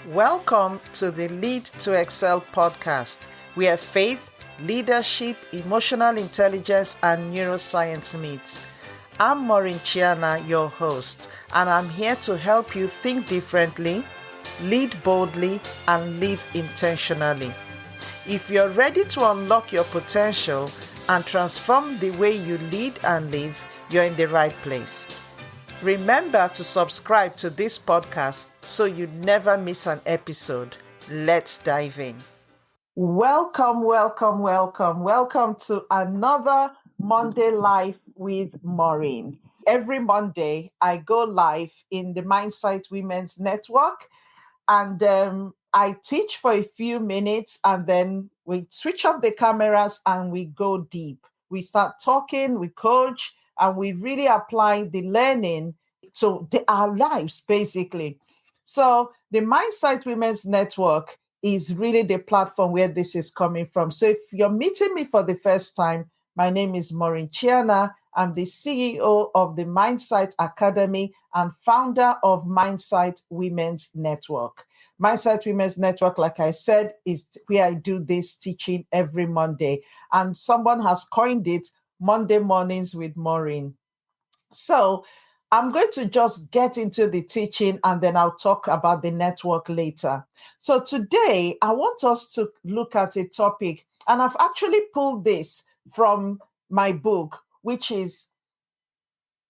Welcome to the Lead to Excel podcast, where faith, leadership, emotional intelligence, and neuroscience meet. I'm Maureen, your host, and I'm here to help you think differently, lead boldly, and live intentionally. If you're ready to unlock your potential and transform the way you lead and live, you're in the right place. Remember to subscribe to this podcast so you never miss an episode. Let's dive in. Welcome to another Monday Live with Maureen. Every Monday, I go live in the Mindsight Women's Network, and I teach for a few minutes, and then we switch off the cameras and we go deep. We start talking, we coach, and we really apply the learning to our lives, basically. So the Mindsight Women's Network is really the platform where this is coming from. So if you're meeting me for the first time, my name is Maureen. I'm the CEO of the Mindsight Academy and founder of Mindsight Women's Network. Mindsight Women's Network, like I said, is where I do this teaching every Monday. And someone has coined it Monday Mornings with Maureen. So I'm going to just get into the teaching and then I'll talk about the network later. So today, I want us to look at a topic, and I've actually pulled this from my book, which is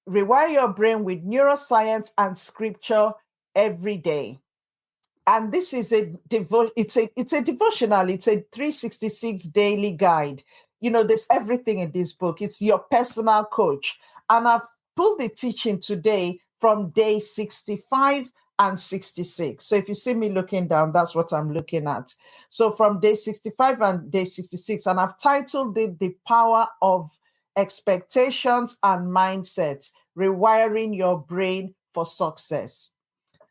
Rewire Your Brain with Neuroscience and Scripture Every Day. And this is it's a devotional. It's a 366 daily guide. You know, there's everything in this book. It's your personal coach. And I've pulled the teaching today from day 65 and 66. So if you see me looking down, that's what I'm looking at. So from day 65 and day 66, and I've titled it The Power of Expectations and Mindsets, Rewiring Your Brain for Success.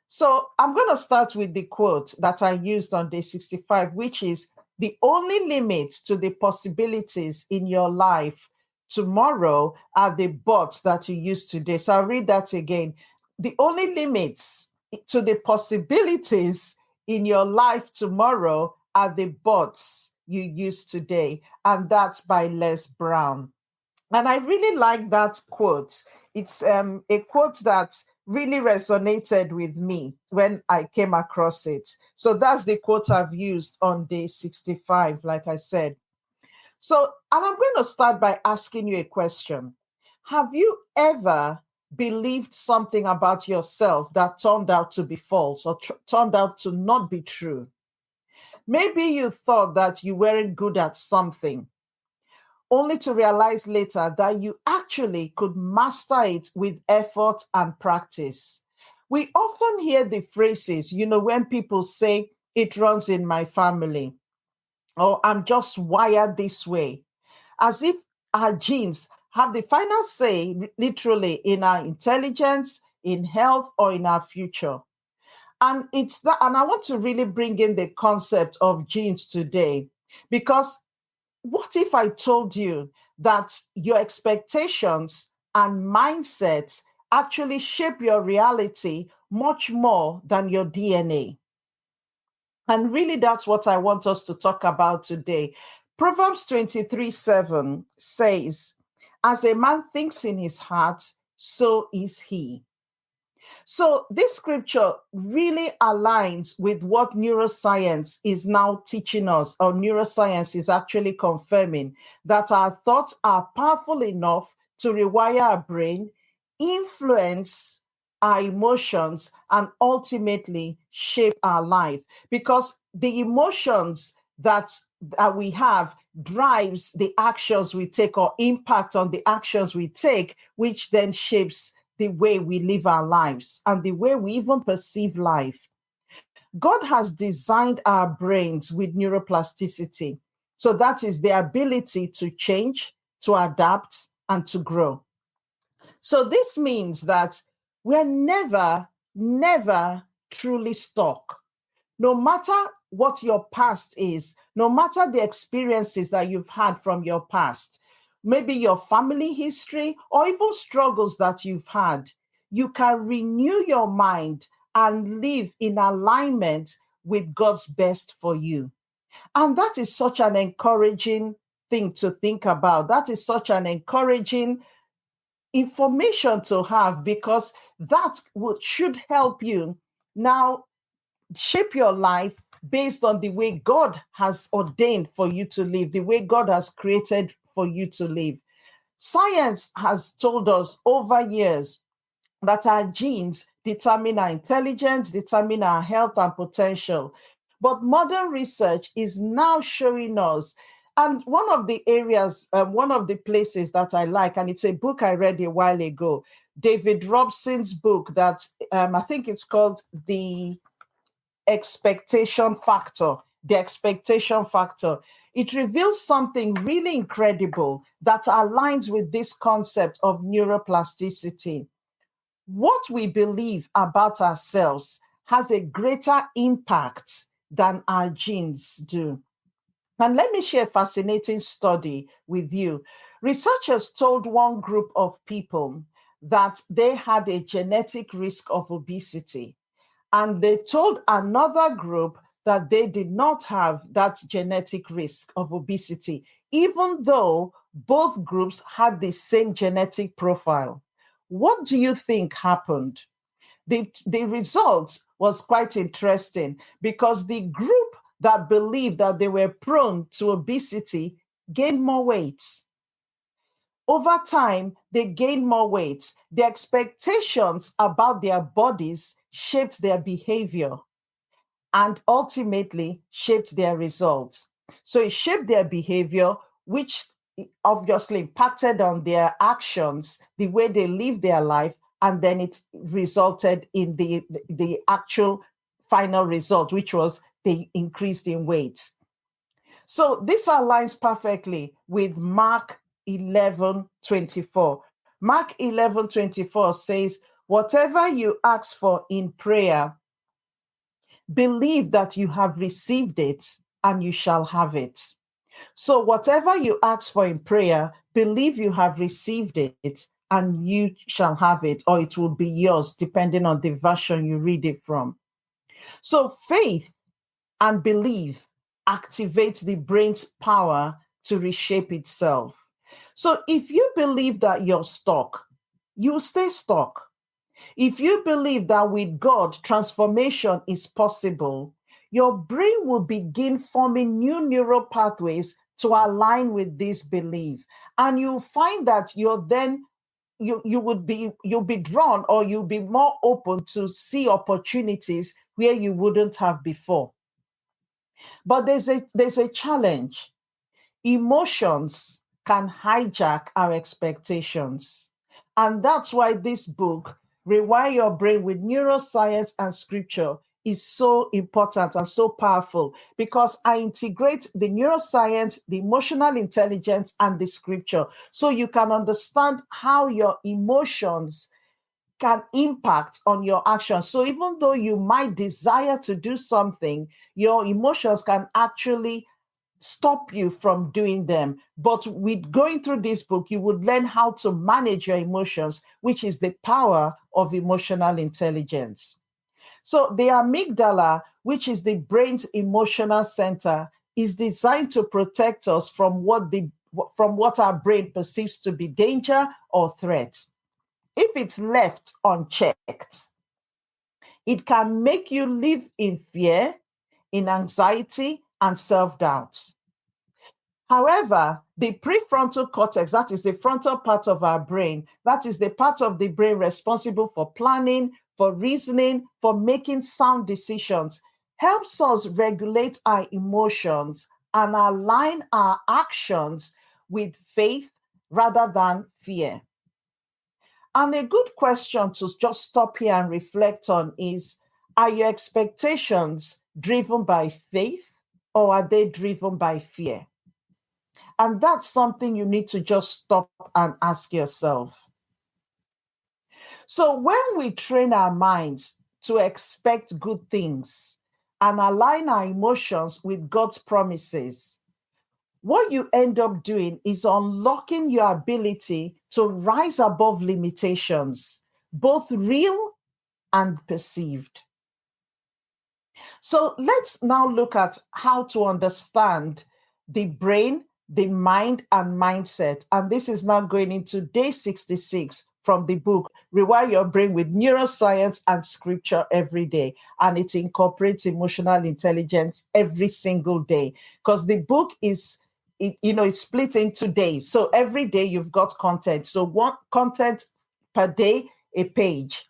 So I'm going to start with the quote that I used on day 65, which is, the only limit to the possibilities in your life tomorrow are the buts that you use today. So I'll read that again. The only limits to the possibilities in your life tomorrow are the buts you use today. And that's by Les Brown. And I really like that quote. It's a quote that really resonated with me when I came across it. So that's the quote I've used on day 65, like I said. So, and I'm going to start by asking you a question. Have you ever believed something about yourself that turned out to be false or turned out to not be true? Maybe you thought that you weren't good at something, only to realize later that you actually could master it with effort and practice. We often hear the phrases, when people say, it runs in my family, or I'm just wired this way, as if our genes have the final say, literally, in our intelligence, in health, or in our future. And it's that, and I want to really bring in the concept of genes today, because what if I told you that your expectations and mindsets actually shape your reality much more than your DNA? And really, that's what I want us to talk about today. Proverbs 23:7 says, as a man thinks in his heart, so is he. So this scripture really aligns with what neuroscience is now teaching us, or neuroscience is actually confirming, that our thoughts are powerful enough to rewire our brain, influence our emotions, and ultimately shape our life. Because the emotions that we have drives the actions we take, or impact on the actions we take, which then shapes the way we live our lives and the way we even perceive life. God has designed our brains with neuroplasticity. So that is the ability to change, to adapt, and to grow. So this means that we're never truly stuck. No matter what your past is, no matter the experiences that you've had from your past, maybe your family history, or even struggles that you've had, you can renew your mind and live in alignment with God's best for you. And that is such an encouraging thing to think about. That is such an encouraging information to have, because that should help you now shape your life based on the way God has ordained for you to live, the way God has created for you to live. Science has told us over years that our genes determine our intelligence, determine our health and potential. But modern research is now showing us, and one of the areas, one of the places that I like, and it's a book I read a while ago, David Robson's book that I think it's called The Expectation Factor. The Expectation Factor. It reveals something really incredible that aligns with this concept of neuroplasticity. What we believe about ourselves has a greater impact than our genes do. And let me share a fascinating study with you. Researchers told one group of people that they had a genetic risk of obesity, and they told another group that they did not have that genetic risk of obesity, even though both groups had the same genetic profile. What do you think happened? The result was quite interesting, because the group that believed that they were prone to obesity gained more weight. Over time, they gained more weight. The expectations about their bodies shaped their behavior and ultimately shaped their results. So it shaped their behavior, which obviously impacted on their actions, the way they live their life, and then it resulted in the actual final result, which was they increased in weight. So this aligns perfectly with Mark 11:24. Mark 11:24 says, whatever you ask for in prayer, believe that you have received it and you shall have it. So whatever you ask for in prayer, believe you have received it and you shall have it, or it will be yours, depending on the version you read it from. So faith and belief activate the brain's power to reshape itself. So if you believe that you're stuck, you will stay stuck. If you believe that with God, transformation is possible, your brain will begin forming new neural pathways to align with this belief. And you'll find that you'll be drawn, or you'll be more open to see opportunities where you wouldn't have before. But there's a challenge. Emotions can hijack our expectations. And that's why this book, Rewire Your Brain with Neuroscience and Scripture, is so important and so powerful, because I integrate the neuroscience, the emotional intelligence, and the scripture, so you can understand how your emotions can impact on your actions. So even though you might desire to do something, your emotions can actually stop you from doing them. But with going through this book, you would learn how to manage your emotions, which is the power of emotional intelligence. So the amygdala, which is the brain's emotional center, is designed to protect us from what our brain perceives to be danger or threat. If it's left unchecked, it can make you live in fear, in anxiety, and self-doubt. However, the prefrontal cortex, that is the frontal part of our brain, that is the part of the brain responsible for planning, for reasoning, for making sound decisions, helps us regulate our emotions and align our actions with faith rather than fear. And a good question to just stop here and reflect on is, are your expectations driven by faith, or are they driven by fear? And that's something you need to just stop and ask yourself. So when we train our minds to expect good things and align our emotions with God's promises, what you end up doing is unlocking your ability to rise above limitations, both real and perceived. So let's now look at how to understand the brain, the mind, and mindset. And this is now going into day 66 from the book, Rewire Your Brain with Neuroscience and Scripture Every Day. And it incorporates emotional intelligence every single day because the book is it's split into days. So every day you've got content. So one content per day, a page,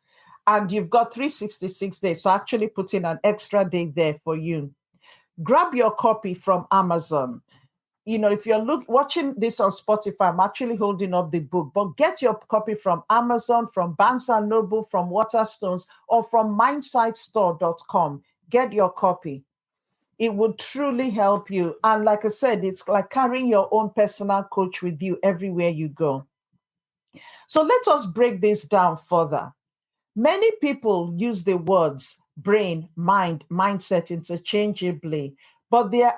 and you've got 366 days. So actually put in an extra day there for you. Grab your copy from Amazon. If you're watching this on Spotify, I'm actually holding up the book, but get your copy from Amazon, from Barnes and Noble, from Waterstones, or from mindsightstore.com. Get your copy. It would truly help you. And like I said, it's like carrying your own personal coach with you everywhere you go. So let us break this down further. Many people use the words brain, mind, mindset interchangeably, but they're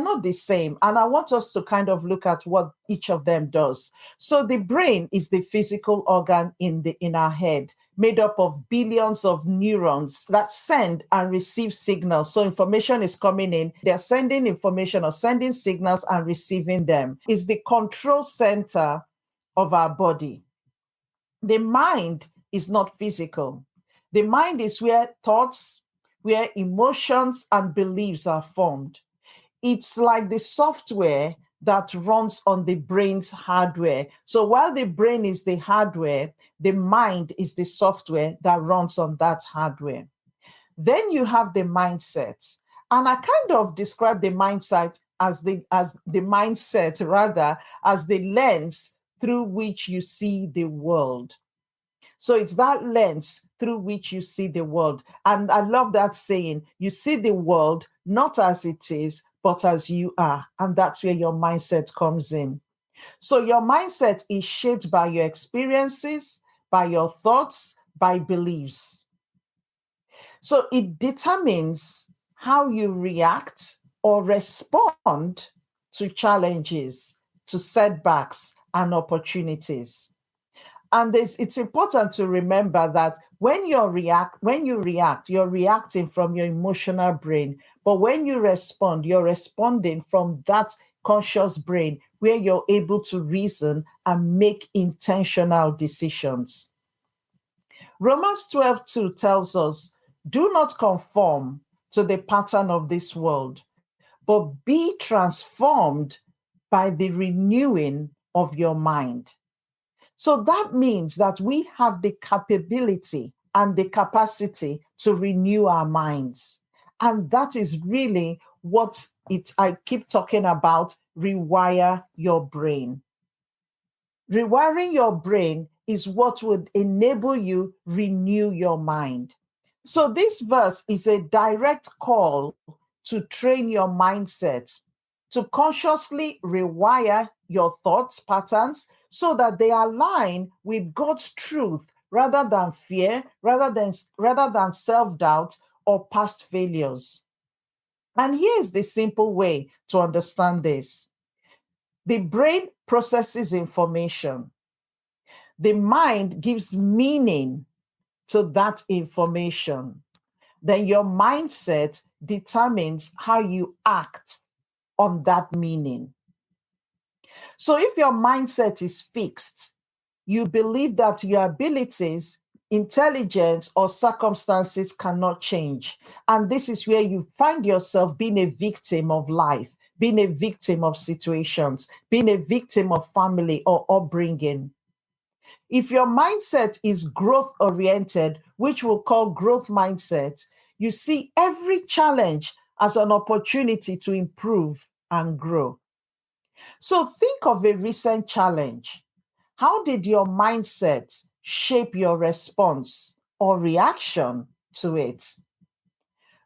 not the same. And I want us to kind of look at what each of them does. So the brain is the physical organ in our head, made up of billions of neurons that send and receive signals. So information is coming in, they're sending information or sending signals and receiving them. It's the control center of our body. The mind is not physical. The mind is where thoughts, where emotions and beliefs are formed. It's like the software that runs on the brain's hardware. So while the brain is the hardware, the mind is the software that runs on that hardware. Then you have the mindset. And I kind of describe the mindset as the mindset rather as the lens through which you see the world. So it's that lens through which you see the world. And I love that saying, you see the world not as it is, but as you are. And that's where your mindset comes in. So your mindset is shaped by your experiences, by your thoughts, by beliefs. So it determines how you react or respond to challenges, to setbacks, and opportunities. And it's important to remember that when you react, you're reacting from your emotional brain. But when you respond, you're responding from that conscious brain where you're able to reason and make intentional decisions. Romans 12:2 tells us, do not conform to the pattern of this world, but be transformed by the renewing of your mind. So that means that we have the capability and the capacity to renew our minds. And that is really what I keep talking about, rewire your brain. Rewiring your brain is what would enable you renew your mind. So this verse is a direct call to train your mindset, to consciously rewire your thoughts patterns so that they align with God's truth rather than fear, rather than self-doubt or past failures. And here's the simple way to understand this. The brain processes information. The mind gives meaning to that information. Then your mindset determines how you act on that meaning. So if your mindset is fixed, you believe that your abilities, intelligence, or circumstances cannot change. And this is where you find yourself being a victim of life, being a victim of situations, being a victim of family or upbringing. If your mindset is growth oriented, which we'll call growth mindset, you see every challenge as an opportunity to improve and grow. So think of a recent challenge. How did your mindset shape your response or reaction to it?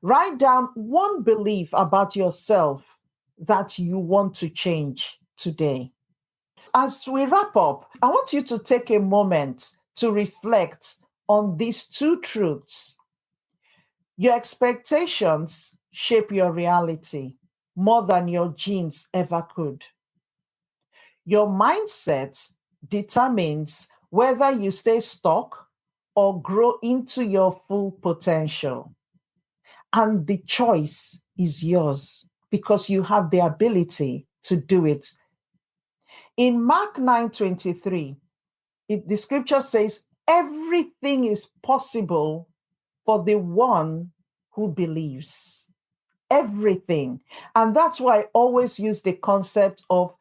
Write down one belief about yourself that you want to change today. As we wrap up, I want you to take a moment to reflect on these two truths. Your expectations shape your reality more than your genes ever could. Your mindset determines whether you stay stuck or grow into your full potential. And the choice is yours because you have the ability to do it. In Mark 9:23, the scripture says, everything is possible for the one who believes. Everything. And that's why I always use the concept of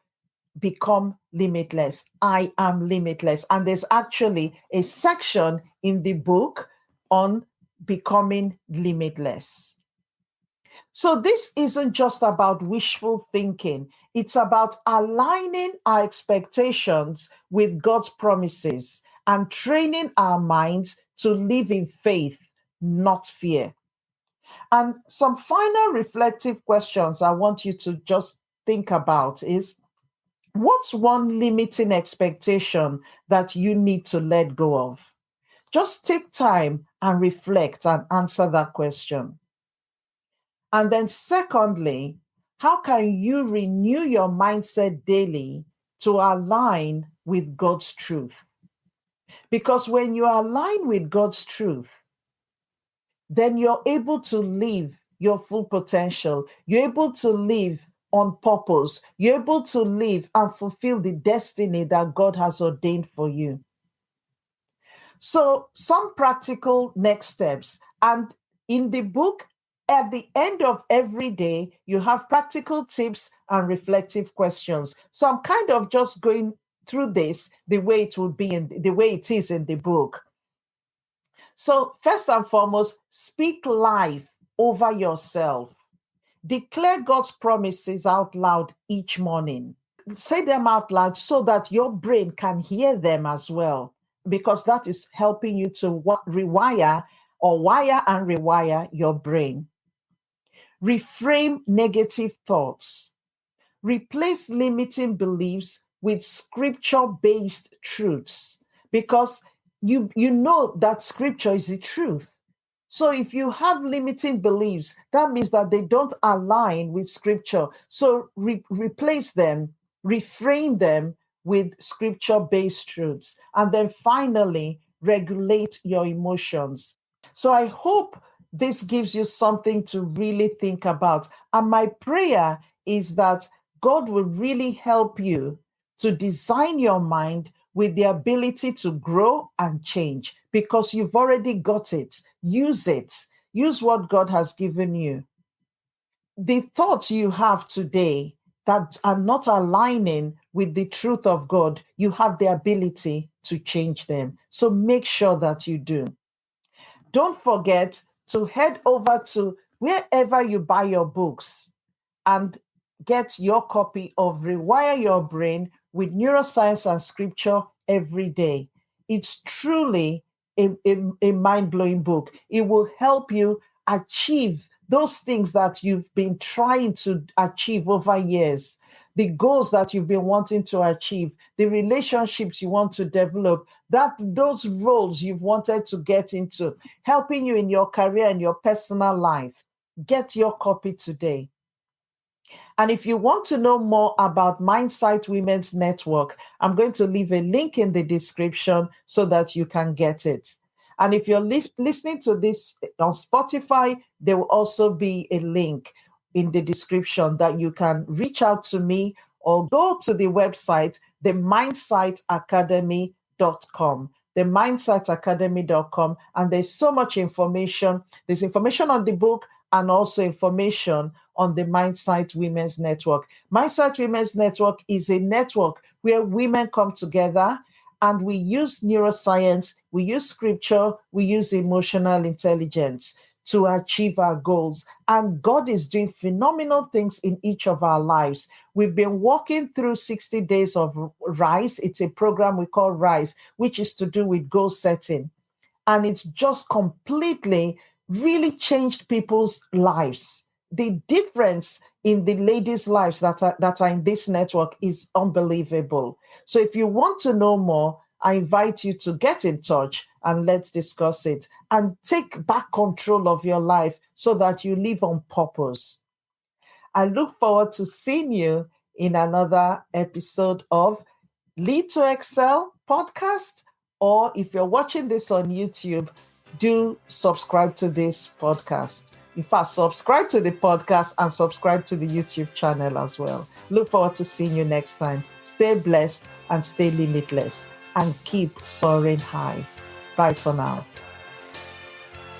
become limitless. I am limitless. And there's actually a section in the book on becoming limitless. So this isn't just about wishful thinking. It's about aligning our expectations with God's promises and training our minds to live in faith, not fear. And some final reflective questions I want you to just think about is, what's one limiting expectation that you need to let go of? Just take time and reflect and answer that question. And then secondly, how can you renew your mindset daily to align with God's truth? Because when you align with God's truth, then you're able to live your full potential. You're able to live on purpose. You're able to live and fulfill the destiny that God has ordained for you. So, some practical next steps. And in the book, at the end of every day, you have practical tips and reflective questions. So, I'm kind of just going through this the way it would be in the way it is in the book. So, first and foremost, speak life over yourself. Declare God's promises out loud each morning. Say them out loud so that your brain can hear them as well, because that is helping you to rewire or wire and rewire your brain. Reframe negative thoughts. Replace limiting beliefs with scripture-based truths, because you know that scripture is the truth. So if you have limiting beliefs, that means that they don't align with scripture. So replace them, reframe them with scripture-based truths. And then finally, regulate your emotions. So I hope this gives you something to really think about. And my prayer is that God will really help you to design your mind with the ability to grow and change, because you've already got it. Use it. Use what God has given you. The thoughts you have today that are not aligning with the truth of God, you have the ability to change them. So make sure that you do. Don't forget to head over to wherever you buy your books and get your copy of Rewire Your Brain with Neuroscience and Scripture every day. It's truly a mind-blowing book. It will help you achieve those things that you've been trying to achieve over years, the goals that you've been wanting to achieve, the relationships you want to develop, those roles you've wanted to get into, helping you in your career and your personal life. Get your copy today. And if you want to know more about Mindsight Women's Network, I'm going to leave a link in the description so that you can get it. And if you're listening to this on Spotify, there will also be a link in the description that you can reach out to me or go to the website, themindsightacademy.com. themindsightacademy.com. And there's so much information. There's information on the book and also information on the Mindsight Women's Network. Mindsight Women's Network is a network where women come together and we use neuroscience, we use scripture, we use emotional intelligence to achieve our goals. And God is doing phenomenal things in each of our lives. We've been walking through 60 days of RISE. It's a program we call RISE, which is to do with goal setting. And it's just completely really changed people's lives. The difference in the ladies' lives that are in this network is unbelievable. So if you want to know more, I invite you to get in touch and let's discuss it and take back control of your life so that you live on purpose. I look forward to seeing you in another episode of Lead to Excel podcast, or if you're watching this on YouTube, do subscribe to this podcast. In fact, subscribe to the podcast and subscribe to the YouTube channel as well. Look forward to seeing you next time. Stay blessed and stay limitless and keep soaring high. Bye for now.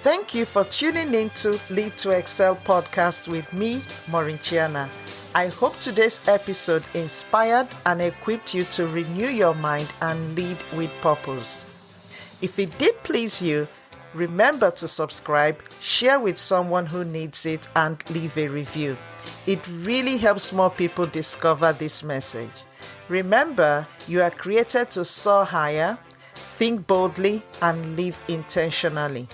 Thank you for tuning in to Lead to Excel podcast with me, Maureen. I hope today's episode inspired and equipped you to renew your mind and lead with purpose. If it did please you, remember to subscribe, share with someone who needs it, and leave a review. It really helps more people discover this message. Remember, you are created to soar higher, think boldly, and live intentionally.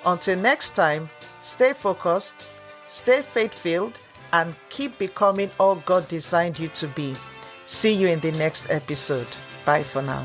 Until next time, stay focused, stay faith-filled, and keep becoming all God designed you to be. See you in the next episode. Bye for now.